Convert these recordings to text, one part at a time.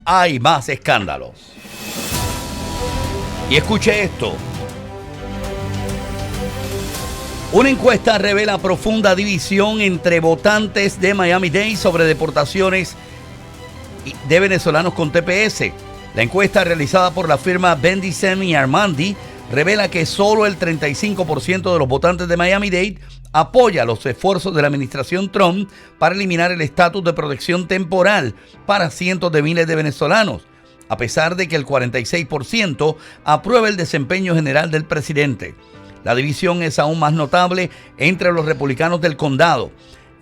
Hay más escándalos. Y escuche esto. Una encuesta revela profunda división entre votantes de Miami-Dade sobre deportaciones de venezolanos con TPS. La encuesta realizada por la firma Bendicem y Armandi revela que solo el 35% de los votantes de Miami-Dade apoya los esfuerzos de la administración Trump para eliminar el estatus de protección temporal para cientos de miles de venezolanos, a pesar de que el 46% aprueba el desempeño general del presidente. La división es aún más notable entre los republicanos del condado.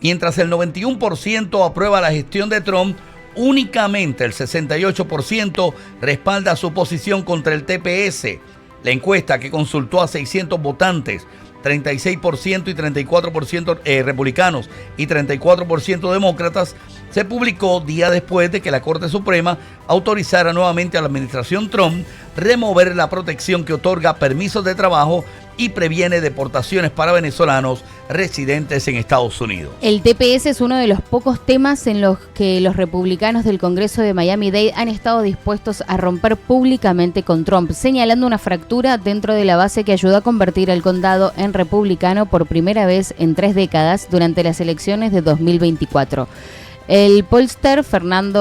Mientras el 91% aprueba la gestión de Trump, únicamente el 68% respalda su posición contra el TPS. La encuesta, que consultó a 600 votantes, 36% y 34% republicanos y 34% demócratas, se publicó días después de que la Corte Suprema autorizara nuevamente a la administración Trump remover la protección que otorga permisos de trabajo y previene deportaciones para venezolanos residentes en Estados Unidos. El TPS es uno de los pocos temas en los que los republicanos del Congreso de Miami-Dade han estado dispuestos a romper públicamente con Trump, señalando una fractura dentro de la base que ayudó a convertir al condado en republicano por primera vez en 3 décadas durante las elecciones de 2024. El pollster Fernand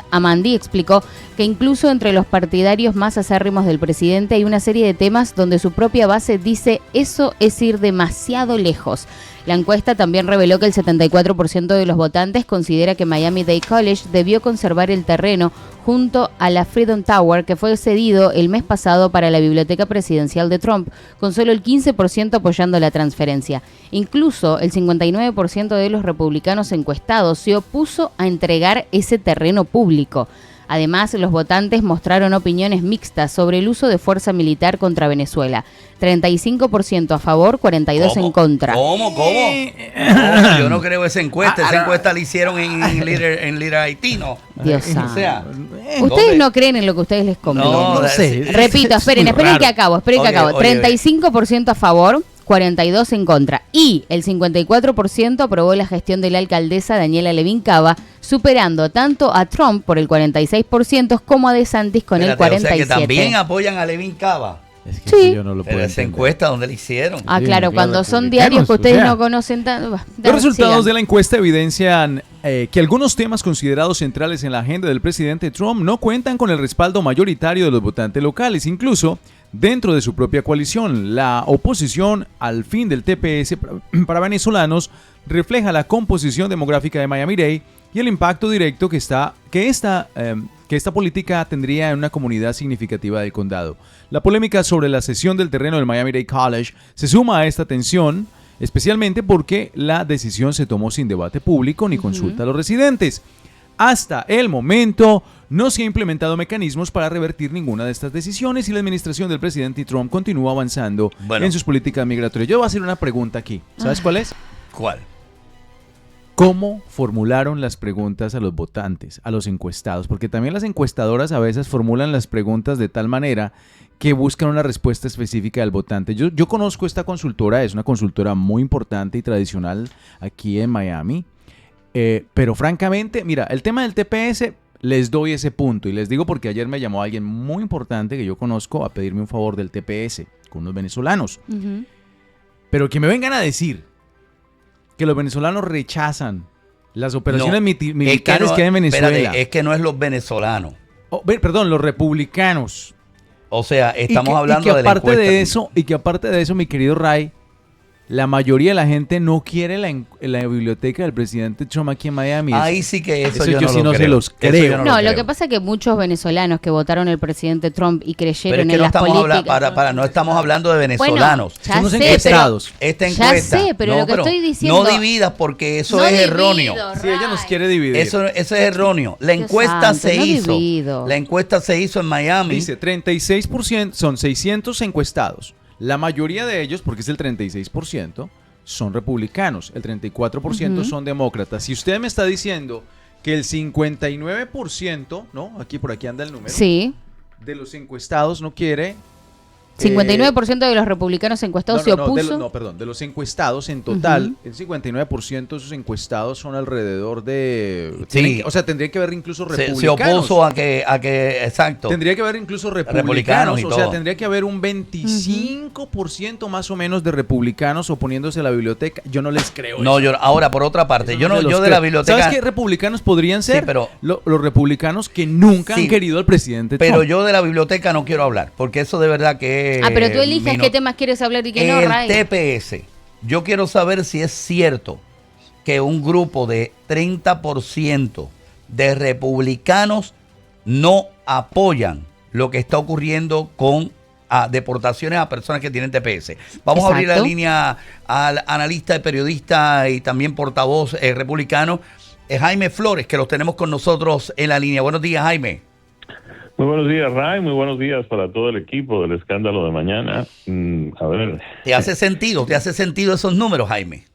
Amandi explicó que incluso entre los partidarios más acérrimos del presidente hay una serie de temas donde su propia base dice eso es ir demasiado lejos. La encuesta también reveló que el 74% de los votantes considera que Miami-Dade College debió conservar el terreno junto a la Freedom Tower, que fue cedido el mes pasado para la biblioteca presidencial de Trump, con solo el 15% apoyando la transferencia. Incluso el 59% de los republicanos encuestados se opuso a entregar ese terreno público. Además, los votantes mostraron opiniones mixtas sobre el uso de fuerza militar contra Venezuela. 35% a favor, 42% en contra. ¿Cómo? Yo no creo esa encuesta. Esa encuesta la hicieron en líder haitino. Dios santo. O sea, ustedes no creen en lo que a ustedes les conviene. No sé. Repito, esperen que acabo. 35% a favor, 42% en contra. Y el 54% aprobó la gestión de la alcaldesa Daniela Levin Cava, superando tanto a Trump por el 46% como a DeSantis con el 47%. O sea que también apoyan a Levin Cava. Es que sí. Yo no lo puedo Pero esa encuesta, ¿dónde la hicieron? Claro, cuando son diarios que ustedes no conocen tanto. Los resultados de la encuesta evidencian que algunos temas considerados centrales en la agenda del presidente Trump no cuentan con el respaldo mayoritario de los votantes locales, incluso dentro de su propia coalición. La oposición al fin del TPS para venezolanos refleja la composición demográfica de Miami-Dade y el impacto directo que esta política tendría en una comunidad significativa del condado. La polémica sobre la cesión del terreno del Miami-Dade College se suma a esta tensión, especialmente porque la decisión se tomó sin debate público ni consulta a los residentes. Hasta el momento no se han implementado mecanismos para revertir ninguna de estas decisiones y la administración del presidente Trump continúa avanzando en sus políticas migratorias. Yo voy a hacer una pregunta aquí. ¿Sabes cuál es? ¿Cuál? ¿Cómo formularon las preguntas a los votantes, a los encuestados? Porque también las encuestadoras a veces formulan las preguntas de tal manera que buscan una respuesta específica del votante. Yo conozco esta consultora, es una consultora muy importante y tradicional aquí en Miami, pero francamente, mira, el tema del TPS les doy ese punto y les digo porque ayer me llamó alguien muy importante que yo conozco a pedirme un favor del TPS con unos venezolanos. Pero que me vengan a decir que los venezolanos rechazan las operaciones militares que hay en Venezuela. Espérate, es que no es los venezolanos. Perdón, los republicanos. O sea, estamos hablando de la encuesta. Y que aparte de eso, mi querido Ray, la mayoría de la gente no quiere la biblioteca del presidente Trump aquí en Miami. Ahí sí que eso yo no sí no se los creo. No, lo que pasa es que muchos venezolanos que votaron al presidente Trump y creyeron en las políticas... no estamos hablando de venezolanos. Bueno, son encuestados. Esta encuesta. Ya sé, pero lo que estoy diciendo... No dividas porque eso es erróneo. Sí, ella nos quiere dividir. Eso es erróneo. La encuesta se hizo. La encuesta se hizo en Miami. Dice 36%, son 600 encuestados. La mayoría de ellos, porque es el 36%, son republicanos. El 34% son demócratas. Si usted me está diciendo que el 59%, ¿no? Por aquí anda el número. Sí. De los encuestados no quiere 59% de los republicanos encuestados se opuso. De los encuestados en total, el 59% de esos encuestados son alrededor de... Sí. Tendría que haber incluso republicanos. Se opuso a que, exacto. Tendría que haber incluso republicanos, y o sea, todo. tendría que haber un 25% más o menos de republicanos oponiéndose a la biblioteca. Yo no les creo No, eso. ahora, por otra parte, yo de la biblioteca... ¿Sabes qué republicanos podrían ser? Sí, pero... Los republicanos que nunca han querido al presidente Trump. Pero yo de la biblioteca no quiero hablar, porque eso de verdad que... pero tú eliges qué temas quieres hablar y qué no, Ray. El TPS. Yo quiero saber si es cierto que un grupo de 30% de republicanos no apoyan lo que está ocurriendo con deportaciones a personas que tienen TPS. Vamos a abrir la línea al analista, periodista y también portavoz republicano, Jaime Flores, que los tenemos con nosotros en la línea. Buenos días, Jaime. Muy buenos días, Ray. Muy buenos días para todo el equipo del Escándalo de Mañana. A ver. ¿Te hace sentido esos números, Jaime?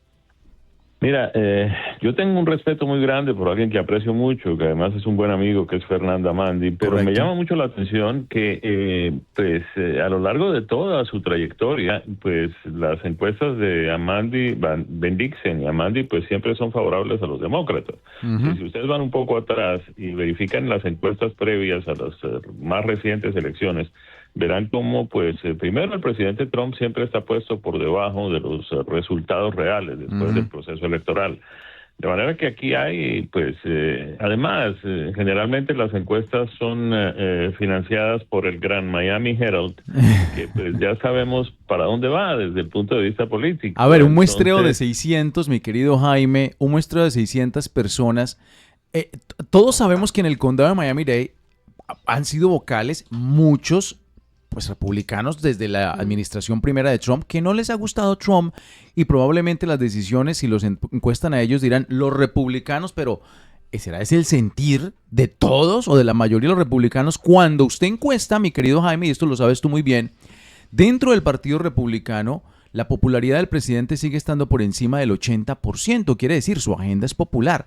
Mira, yo tengo un respeto muy grande por alguien que aprecio mucho, que además es un buen amigo, que es Fernanda Mandi, pero Correcto. Me llama mucho la atención que a lo largo de toda su trayectoria, pues las encuestas de Amandi Bendixen y Amandi pues siempre son favorables a los demócratas. Y si ustedes van un poco atrás y verifican las encuestas previas a las más recientes elecciones, verán cómo, pues, primero el presidente Trump siempre está puesto por debajo de los resultados reales después del proceso electoral. De manera que aquí hay, pues, además, generalmente las encuestas son financiadas por el gran Miami Herald, que pues ya sabemos para dónde va desde el punto de vista político. A ver, un muestreo de 600, mi querido Jaime, un muestreo de 600 personas. Todos sabemos que en el condado de Miami-Dade han sido vocales muchos pues republicanos desde la administración primera de Trump, que no les ha gustado Trump y probablemente las decisiones, si los encuestan a ellos, dirán los republicanos, pero ¿será ese el sentir de todos o de la mayoría de los republicanos? Cuando usted encuesta, mi querido Jaime, y esto lo sabes tú muy bien, dentro del Partido Republicano, la popularidad del presidente sigue estando por encima del 80%, quiere decir, su agenda es popular.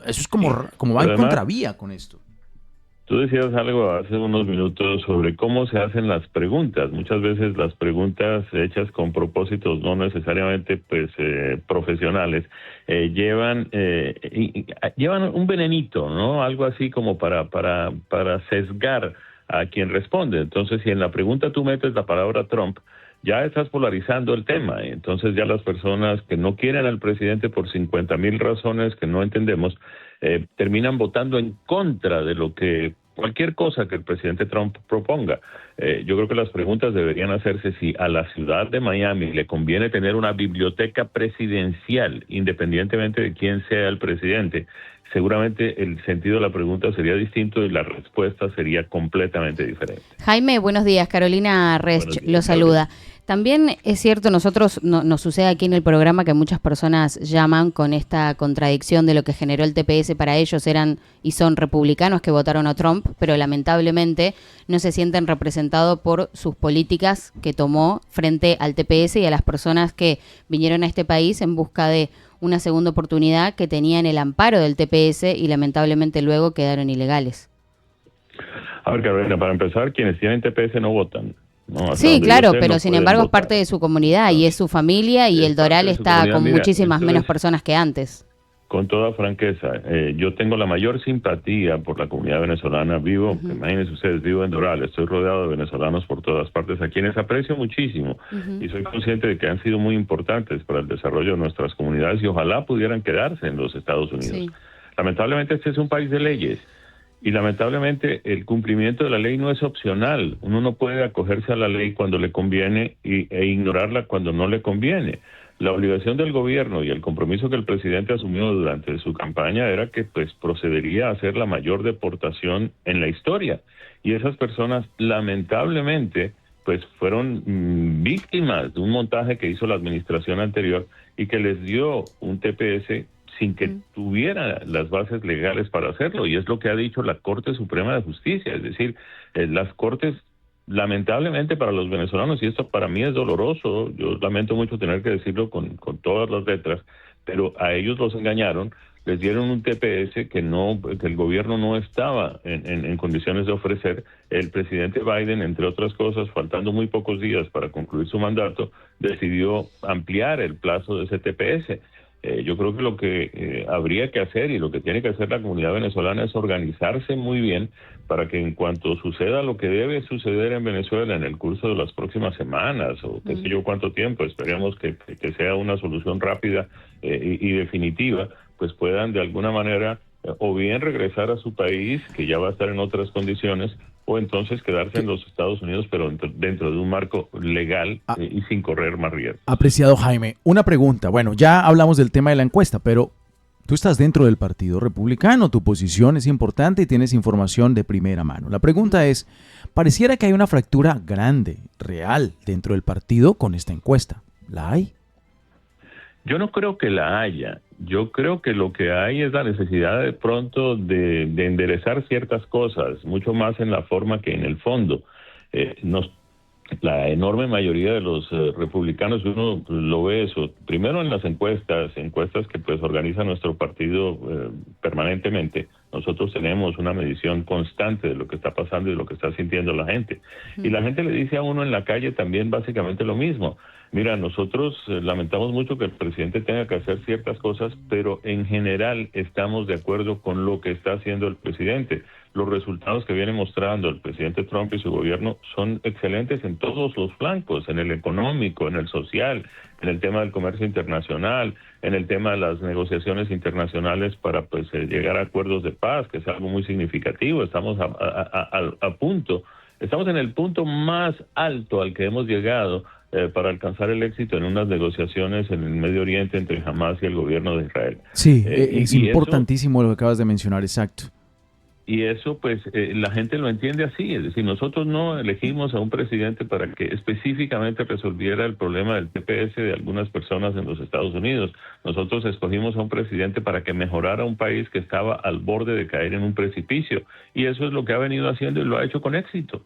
Eso es como va en contravía con esto. Tú decías algo hace unos minutos sobre cómo se hacen las preguntas. Muchas veces las preguntas hechas con propósitos no necesariamente pues profesionales llevan un venenito, ¿no? Algo así como para sesgar a quien responde. Entonces, si en la pregunta tú metes la palabra Trump, ya estás polarizando el tema. Entonces ya las personas que no quieren al presidente por 50,000 razones que no entendemos, terminan votando en contra de lo que cualquier cosa que el presidente Trump proponga. Yo creo que las preguntas deberían hacerse si a la ciudad de Miami le conviene tener una biblioteca presidencial, independientemente de quién sea el presidente. Seguramente el sentido de la pregunta sería distinto y la respuesta sería completamente diferente. Jaime, buenos días. Carolina Resch lo saluda. También es cierto, nosotros nos sucede aquí en el programa que muchas personas llaman con esta contradicción de lo que generó el TPS para ellos, eran y son republicanos que votaron a Trump, pero lamentablemente no se sienten representados por sus políticas que tomó frente al TPS y a las personas que vinieron a este país en busca de una segunda oportunidad, que tenían el amparo del TPS y lamentablemente luego quedaron ilegales. A ver, Carolina, para empezar, quienes tienen TPS no votan. No, sí, claro, pero sin embargo es parte de su comunidad y es su familia y el Doral está con muchísimas menos personas que antes. Con toda franqueza, yo tengo la mayor simpatía por la comunidad venezolana. Imagínense ustedes, vivo en Doral, estoy rodeado de venezolanos por todas partes, a quienes aprecio muchísimo y soy consciente de que han sido muy importantes para el desarrollo de nuestras comunidades y ojalá pudieran quedarse en los Estados Unidos. Sí. Lamentablemente este es un país de leyes. Y lamentablemente el cumplimiento de la ley no es opcional. Uno no puede acogerse a la ley cuando le conviene e ignorarla cuando no le conviene. La obligación del gobierno y el compromiso que el presidente asumió durante su campaña era que pues procedería a hacer la mayor deportación en la historia. Y esas personas lamentablemente pues fueron víctimas de un montaje que hizo la administración anterior y que les dio un TPS sin que tuviera las bases legales para hacerlo, y es lo que ha dicho la Corte Suprema de Justicia, es decir, las Cortes, lamentablemente para los venezolanos, y esto para mí es doloroso, yo lamento mucho tener que decirlo con todas las letras, pero a ellos los engañaron, les dieron un TPS que el gobierno no estaba en condiciones de ofrecer. El presidente Biden, entre otras cosas, faltando muy pocos días para concluir su mandato, decidió ampliar el plazo de ese TPS. Yo creo que lo que habría que hacer y lo que tiene que hacer la comunidad venezolana es organizarse muy bien para que en cuanto suceda lo que debe suceder en Venezuela en el curso de las próximas semanas o qué sé yo cuánto tiempo, esperemos que sea una solución rápida y definitiva, pues puedan de alguna manera o bien regresar a su país, que ya va a estar en otras condiciones, o entonces quedarse en los Estados Unidos, pero dentro de un marco legal y sin correr más riesgos. Apreciado Jaime, una pregunta. Bueno, ya hablamos del tema de la encuesta, pero tú estás dentro del Partido Republicano, tu posición es importante y tienes información de primera mano. La pregunta es, pareciera que hay una fractura grande, real, dentro del partido con esta encuesta. ¿La hay? Yo no creo que la haya. Yo creo que lo que hay es la necesidad de pronto de enderezar ciertas cosas, mucho más en la forma que en el fondo. La enorme mayoría de los republicanos, uno lo ve eso, primero en las encuestas que pues organiza nuestro partido permanentemente. Nosotros tenemos una medición constante de lo que está pasando y lo que está sintiendo la gente. Y la gente le dice a uno en la calle también básicamente lo mismo. Mira, nosotros lamentamos mucho que el presidente tenga que hacer ciertas cosas, pero en general estamos de acuerdo con lo que está haciendo el presidente. Los resultados que viene mostrando el presidente Trump y su gobierno son excelentes en todos los flancos, en el económico, en el social, en el tema del comercio internacional, en el tema de las negociaciones internacionales para pues llegar a acuerdos de paz, que es algo muy significativo. Estamos a punto, estamos en el punto más alto al que hemos llegado para alcanzar el éxito en unas negociaciones en el Medio Oriente entre Hamas y el gobierno de Israel. Sí, es importantísimo lo que acabas de mencionar, exacto. Y eso, pues, la gente lo entiende así. Es decir, nosotros no elegimos a un presidente para que específicamente resolviera el problema del TPS de algunas personas en los Estados Unidos. Nosotros escogimos a un presidente para que mejorara un país que estaba al borde de caer en un precipicio. Y eso es lo que ha venido haciendo y lo ha hecho con éxito.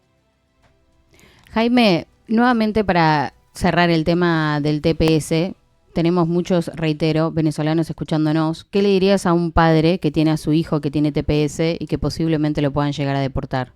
Jaime, nuevamente para cerrar el tema del TPS, tenemos muchos, reitero, venezolanos escuchándonos. ¿Qué le dirías a un padre que tiene a su hijo que tiene TPS y que posiblemente lo puedan llegar a deportar?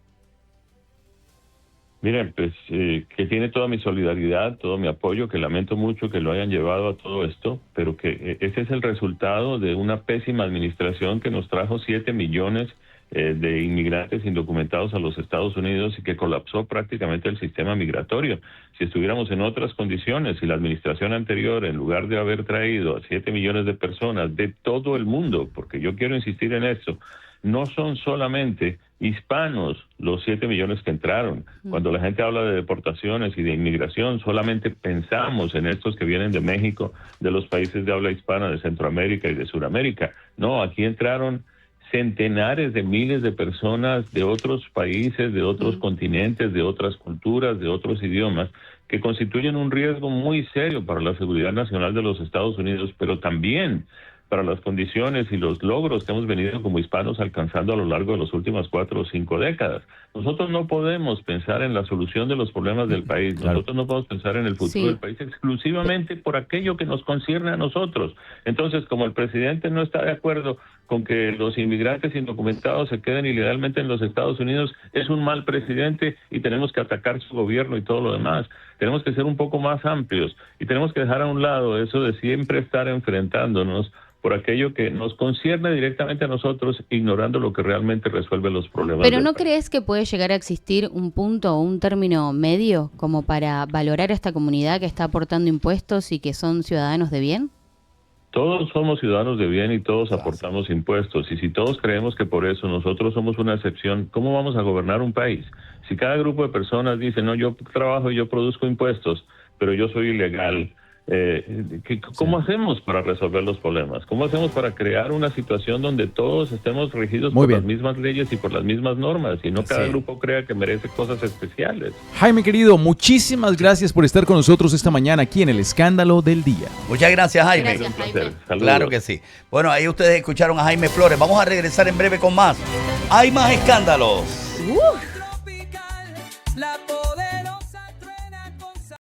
Miren, pues que tiene toda mi solidaridad, todo mi apoyo, que lamento mucho que lo hayan llevado a todo esto, pero que ese es el resultado de una pésima administración que nos trajo 7 millones de inmigrantes indocumentados a los Estados Unidos y que colapsó prácticamente el sistema migratorio. Si estuviéramos en otras condiciones, si la administración anterior, en lugar de haber traído a 7 millones de personas de todo el mundo, porque yo quiero insistir en esto, no son solamente hispanos los 7 millones que entraron. Cuando la gente habla de deportaciones y de inmigración, solamente pensamos en estos que vienen de México, de los países de habla hispana, de Centroamérica y de Sudamérica. No, aquí entraron centenares de miles de personas de otros países, de otros continentes, de otras culturas, de otros idiomas, que constituyen un riesgo muy serio para la seguridad nacional de los Estados Unidos, pero también para las condiciones y los logros que hemos venido como hispanos alcanzando a lo largo de las últimas 4 o 5 décadas. Nosotros no podemos pensar en la solución de los problemas del país, nosotros no podemos pensar en el futuro del país exclusivamente por aquello que nos concierne a nosotros. Entonces, como el presidente no está de acuerdo con que los inmigrantes indocumentados se queden ilegalmente en los Estados Unidos, es un mal presidente y tenemos que atacar su gobierno y todo lo demás. Tenemos que ser un poco más amplios y tenemos que dejar a un lado eso de siempre estar enfrentándonos por aquello que nos concierne directamente a nosotros, ignorando lo que realmente resuelve los problemas. ¿Pero no crees que puede llegar a existir un punto o un término medio como para valorar a esta comunidad que está aportando impuestos y que son ciudadanos de bien? Todos somos ciudadanos de bien y todos aportamos impuestos. Y si todos creemos que por eso nosotros somos una excepción, ¿cómo vamos a gobernar un país? Si cada grupo de personas dice, no, yo trabajo y yo produzco impuestos, pero yo soy ilegal, ¿cómo hacemos para resolver los problemas? ¿Cómo hacemos para crear una situación donde todos estemos regidos por las mismas leyes y por las mismas normas y no cada grupo crea que merece cosas especiales? Jaime querido, muchísimas gracias por estar con nosotros esta mañana aquí en El Escándalo del Día. Muchas gracias, Jaime. Gracias, Jaime. Claro que sí. Bueno, ahí ustedes escucharon a Jaime Flores. Vamos a regresar en breve con más. Hay más escándalos.